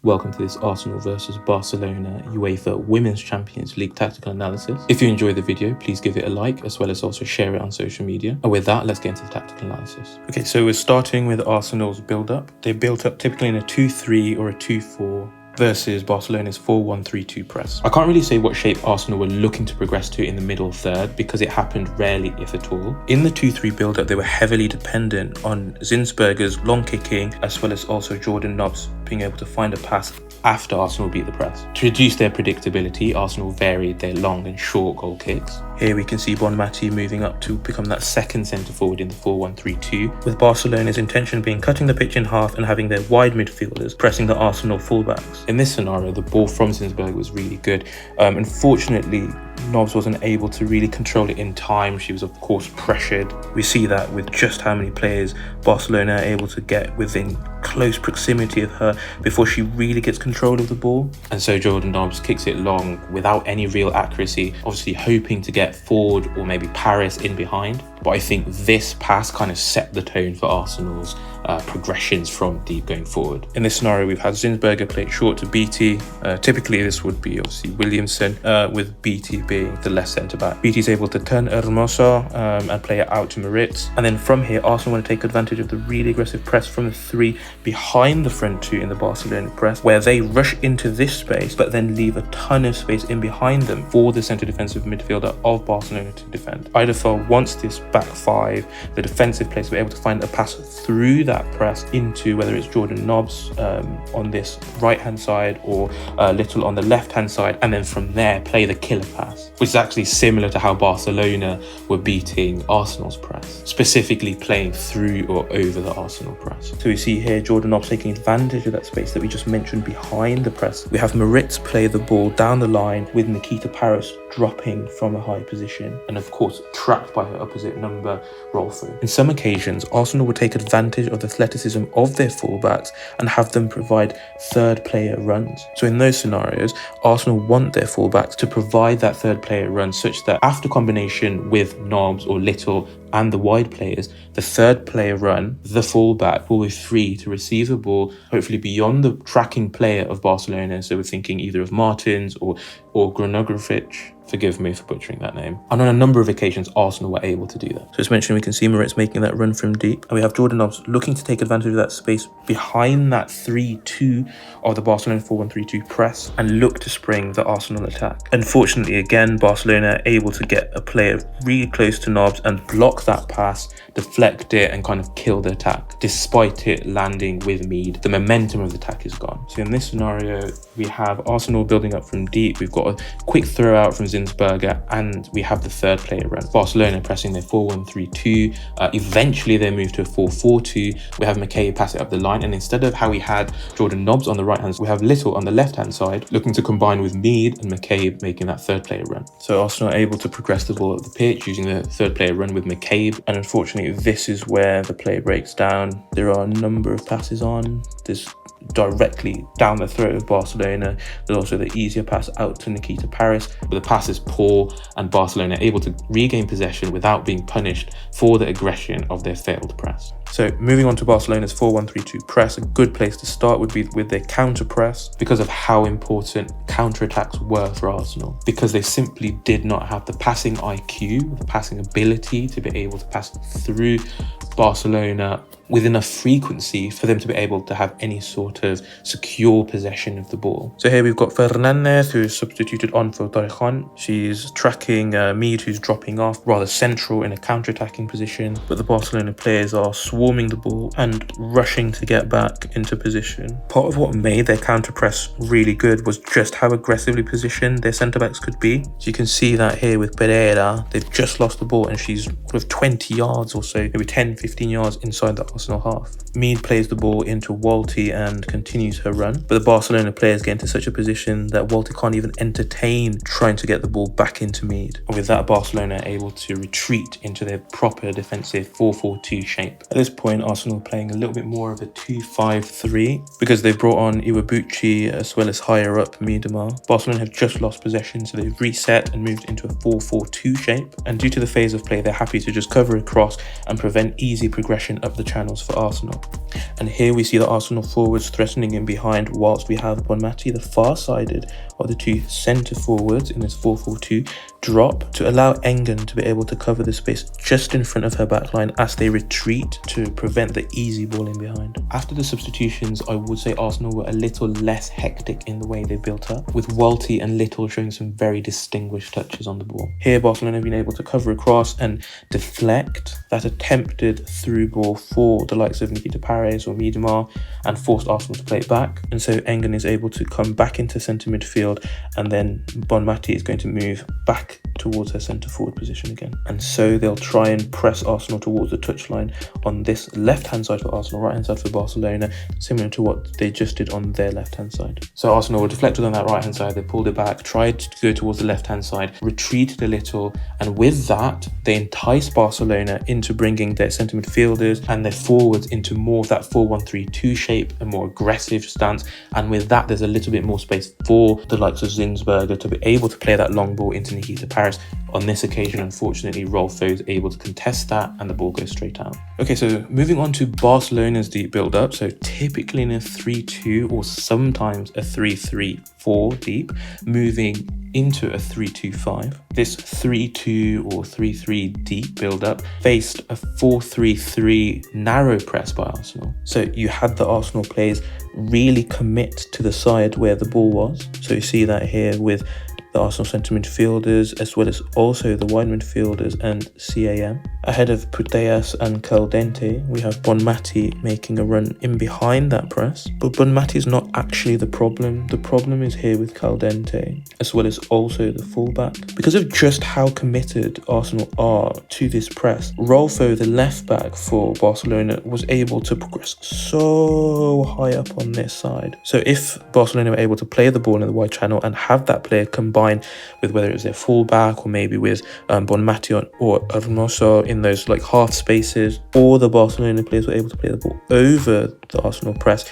welcome to this Arsenal versus Barcelona UEFA Women's Champions League tactical analysis. If you enjoyed the video, please give it a like as well as also share it on social media. And with that, let's get into the tactical analysis. Okay, so we're starting with Arsenal's build-up. They built up typically in a 2-3 or a 2-4 versus Barcelona's 4-1-3-2 press. I can't really say what shape Arsenal were looking to progress to in the middle third because it happened rarely, if at all. In the 2-3 build-up, they were heavily dependent on Zinsberger's long kicking as well as also Jordan Nobbs being able to find a pass after Arsenal beat the press. To reduce their predictability, Arsenal varied their long and short goal kicks. Here we can see Bonmati moving up to become that second centre forward in the 4-1-3-2, with Barcelona's intention being cutting the pitch in half and having their wide midfielders pressing the Arsenal fullbacks. In this scenario, the ball from Zinsberger was really good. Unfortunately, Nobbs wasn't able to really control it in time. She was of course pressured. We see that with just how many players Barcelona are able to get within close proximity of her before she really gets control of the ball. And so Jordan Nobbs kicks it long without any real accuracy, obviously hoping to get Ford or maybe Paris in behind. But I think this pass kind of set the tone for Arsenal's progressions from deep going forward. In this scenario, we've had Zinsberger play it short to Beattie. Typically, this would be obviously Williamson, with Beattie being the left centre-back. Beattie's able to turn Hermoso and play it out to Moritz. And then from here, Arsenal want to take advantage of the really aggressive press from the three behind the front two in the Barcelona press, where they rush into this space, but then leave a ton of space in behind them for the centre defensive midfielder of Barcelona to defend. Eidevall wants this back five, the defensive players, to be able to find a pass through that press into whether it's Jordan Nobbs on this right hand side or Little on the left hand side, and then from there play the killer pass, which is actually similar to how Barcelona were beating Arsenal's press, specifically playing through or over the Arsenal press. So we see here Jordan Nobbs taking advantage of that space that we just mentioned behind the press. We have Moritz play the ball down the line with Nikita Paris dropping from a high position and of course trapped by her opposite number Rolfo. In some occasions, Arsenal would take advantage of the athleticism of their fullbacks and have them provide third player runs. So in those scenarios, Arsenal want their fullbacks to provide that third player run such that after combination with Nobbs or Little and the wide players, the third player run, the fullback will be free to receive the ball, hopefully beyond the tracking player of Barcelona. So we're thinking either of Martins or Granogrovic. Forgive me for butchering that name. And on a number of occasions, Arsenal were able to do that. So as mentioned, we can see Moritz making that run from deep. And we have Jordan Nobbs looking to take advantage of that space behind that 3-2 of the Barcelona 4-1-3-2 press and look to spring the Arsenal attack. Unfortunately, again, Barcelona are able to get a player really close to Nobbs and block that pass, deflect it and kind of kill the attack. Despite it landing with Mead, the momentum of the attack is gone. So in this scenario, we have Arsenal building up from deep. We've got a quick throw out from Zinsberger and we have the third player run. Barcelona pressing their 4-1-3-2. Eventually they move to a 4-4-2. We have McKay pass it up the line, and instead of how we had Jordan Nobbs on the right hand side, we have Little on the left hand side looking to combine with Mead and McCabe making that third player run. So Arsenal are able to progress the ball up the pitch using the third player run with McCabe, and unfortunately this is where the play breaks down. There are a number of passes on this directly down the throat of Barcelona. There's also the easier pass out to Nikita Paris, but the pass is poor and Barcelona are able to regain possession without being punished for the aggression of their failed press. So moving on to Barcelona's 4-1-3-2 press, a good place to start would be with their counter press because of how important counter-attacks were for Arsenal, because they simply did not have the passing IQ, the passing ability to be able to pass through Barcelona with enough frequency for them to be able to have any sort of secure possession of the ball. So here we've got Fernandez, who's substituted on for Torrejon. She's tracking Mead, who's dropping off rather central in a counter-attacking position, but the Barcelona players are swarming the ball and rushing to get back into position. Part of what made their counter-press really good was just how aggressively positioned their centre-backs could be. So you can see that here with Pereira, they've just lost the ball and she's sort of 20 yards or so, maybe 10-15 yards inside the Arsenal half. Mead plays the ball into Walty and continues her run, but the Barcelona players get into such a position that Walty can't even entertain trying to get the ball back into Mead. And with that, Barcelona are able to retreat into their proper defensive 4-4-2 shape. At this point, Arsenal are playing a little bit more of a 2-5-3 because they've brought on Iwabuchi as well as higher up Miedema. Barcelona have just lost possession, so they've reset and moved into a 4-4-2 shape. And due to the phase of play, they're happy to just cover across and prevent easy progression up the channels for Arsenal. And here we see the Arsenal forwards threatening in behind, whilst we have Bonmati, the far-sided of the two centre forwards in this 4-4-2, drop to allow Engen to be able to cover the space just in front of her backline as they retreat to prevent the easy ball in behind. After the substitutions, I would say Arsenal were a little less hectic in the way they built up, with Walty and Little showing some very distinguished touches on the ball. Here Barcelona have been able to cover across and deflect that attempted through ball for the likes of Nikita Paris or Miedemar and forced Arsenal to play it back. And so Engen is able to come back into centre midfield, and then Bonmati is going to move back towards her centre forward position again. And so they'll try and press Arsenal towards the touchline on this left hand side for Arsenal, right hand side for Barcelona, similar to what they just did on their left hand side. So Arsenal deflected on that right hand side, they pulled it back, tried to go towards the left hand side, retreated a little, and with that they enticed Barcelona into bringing their centre midfielders and their forwards into more of that 4-1-3-2 shape, a more aggressive stance, and with that there's a little bit more space for the likes of Zinsberger to be able to play that long ball into Nikita Paris. On this occasion, unfortunately, Rolfo is able to contest that and the ball goes straight out. Okay, so moving on to Barcelona's deep build-up. So typically in a 3-2 or sometimes a 3-3-4 deep, moving into a 3-2-5. This 3-2 or 3-3 deep build-up faced a 4-3-3 narrow press by Arsenal. So you had the Arsenal players really commit to the side where the ball was. So you see that here with the Arsenal centre midfielders, as well as also the wide midfielders and CAM. Ahead of Putellas and Caldente, we have Bonmati making a run in behind that press. But Bonmati is not actually the problem. The problem is here with Caldente, as well as also the fullback. Because of just how committed Arsenal are to this press, Rolfo, the left back for Barcelona, was able to progress so high up on this side. So if Barcelona were able to play the ball in the wide channel and have that player combine with whether it was their fullback or maybe with Bonmati or Hermoso in those like half spaces, or the Barcelona players were able to play the ball over the Arsenal press,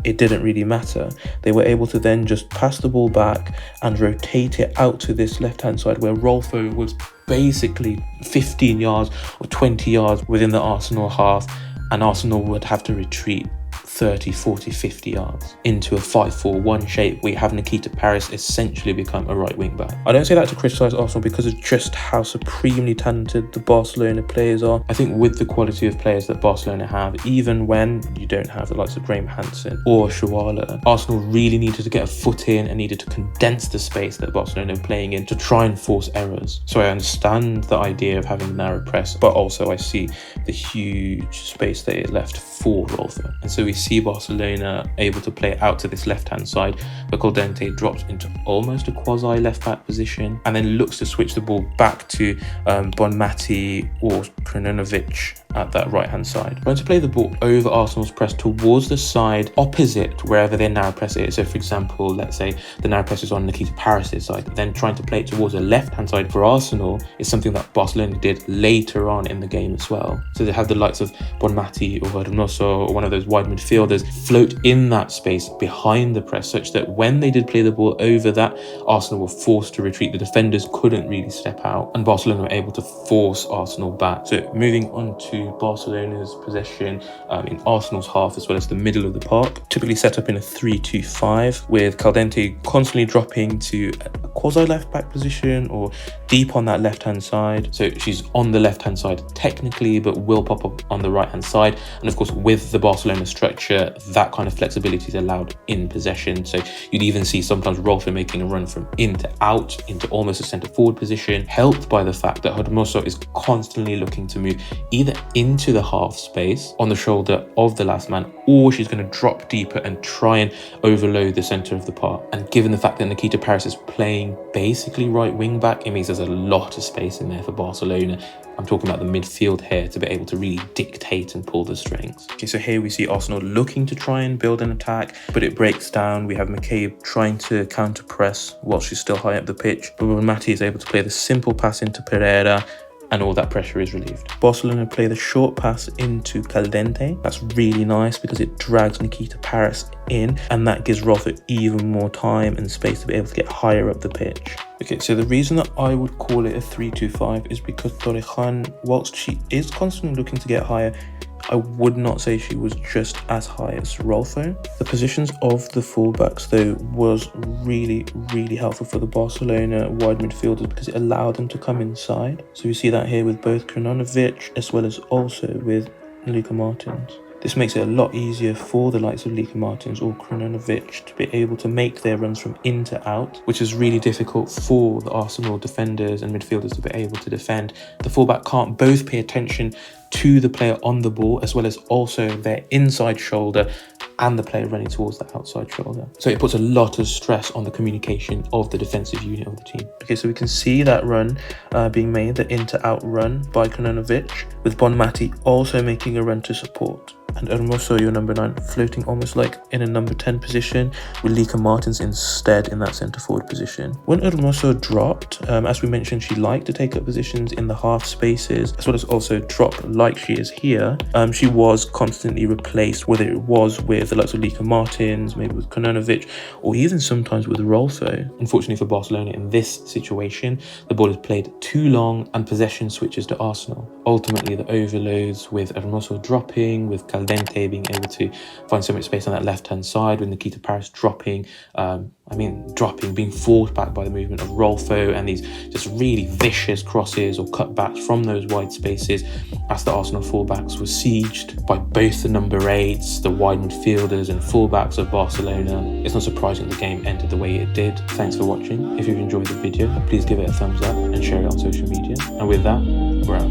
it didn't really matter. They were able to then just pass the ball back and rotate it out to this left-hand side where Rolfo was basically 15 yards or 20 yards within the Arsenal half, and Arsenal would have to retreat 30, 40, 50 yards into a 5-4-1 shape where you have Nikita Paris essentially become a right wing back. I don't say that to criticise Arsenal because of just how supremely talented the Barcelona players are. I think with the quality of players that Barcelona have, even when you don't have the likes of Graham Hansen or Shuala, Arsenal really needed to get a foot in and needed to condense the space that Barcelona are playing in to try and force errors. So I understand the idea of having narrow press, but also I see the huge space that it left for Rolfo. And so we see Barcelona able to play out to this left-hand side, but Caldente drops into almost a quasi left-back position and then looks to switch the ball back to Bonmati or Krnanovic at that right-hand side. Going to play the ball over Arsenal's press towards the side opposite wherever their narrow press is. So for example, let's say the narrow press is on Nikita Paris' side, then trying to play it towards the left-hand side for Arsenal is something that Barcelona did later on in the game as well. So they have the likes of Bonmati or Hermoso or one of those wide midfielders float in that space behind the press, such that when they did play the ball over that, Arsenal were forced to retreat. The defenders couldn't really step out and Barcelona were able to force Arsenal back. So moving on to Barcelona's possession in Arsenal's half as well as the middle of the park, typically set up in a 3-2-5 with Caldente constantly dropping to a quasi left back position or deep on that left hand side. So she's on the left hand side technically, but will pop up on the right hand side. And of course, with the Barcelona structure, that kind of flexibility is allowed in possession. So you'd even see sometimes Rolfo making a run from in to out into almost a centre forward position, helped by the fact that Hermoso is constantly looking to move either into the half space on the shoulder of the last man, or she's going to drop deeper and try and overload the centre of the park. And given the fact that Nikita Paris is playing basically right wing back, it means there's a lot of space in there for Barcelona. I'm talking about the midfield here to be able to really dictate and pull the strings. Okay, so here we see Arsenal looking to try and build an attack, but it breaks down. We have McCabe trying to counter press while she's still high up the pitch, but Mati is able to play the simple pass into Pereira, and all that pressure is relieved. Barcelona play the short pass into Caldente. That's really nice because it drags Nikita Paris in, and that gives Rolfo even more time and space to be able to get higher up the pitch. Okay, so the reason that I would call it a 3-2-5 is because Torrejan, whilst she is constantly looking to get higher, I would not say she was just as high as Rolfo. The positions of the fullbacks though was really helpful for the Barcelona wide midfielders because it allowed them to come inside. So you see that here with both Krunanovic as well as also with Luka Martins. This makes it a lot easier for the likes of Luka Martins or Krunanovic to be able to make their runs from in to out, which is really difficult for the Arsenal defenders and midfielders to be able to defend. The fullback can't both pay attention to the player on the ball as well as also their inside shoulder and the player running towards the outside shoulder. So it puts a lot of stress on the communication of the defensive unit of the team. Okay, so we can see that run being made, the in to out run by Krunanovic, with Bonmati also making a run to support. And Hermoso, your number 9, floating almost like in a number 10 position, with Luka Martins instead in that centre forward position. When Hermoso dropped, as we mentioned, she liked to take up positions in the half spaces, as well as also drop like she is here. She was constantly replaced, whether it was with the likes of Luka Martins, maybe with Krunanovic, or even sometimes with Rolfo. Unfortunately for Barcelona in this situation, the ball is played too long and possession switches to Arsenal. Ultimately, the overloads with Hermoso dropping, with Caldente being able to find so much space on that left-hand side, with Nikita Paris dropping, being forced back by the movement of Rolfo, and these just really vicious crosses or cutbacks from those wide spaces as the Arsenal fullbacks were sieged by both the number 8s, the wide midfielders and fullbacks of Barcelona. It's not surprising the game ended the way it did. Thanks for watching. If you've enjoyed the video, please give it a thumbs up and share it on social media. And with that, we're out.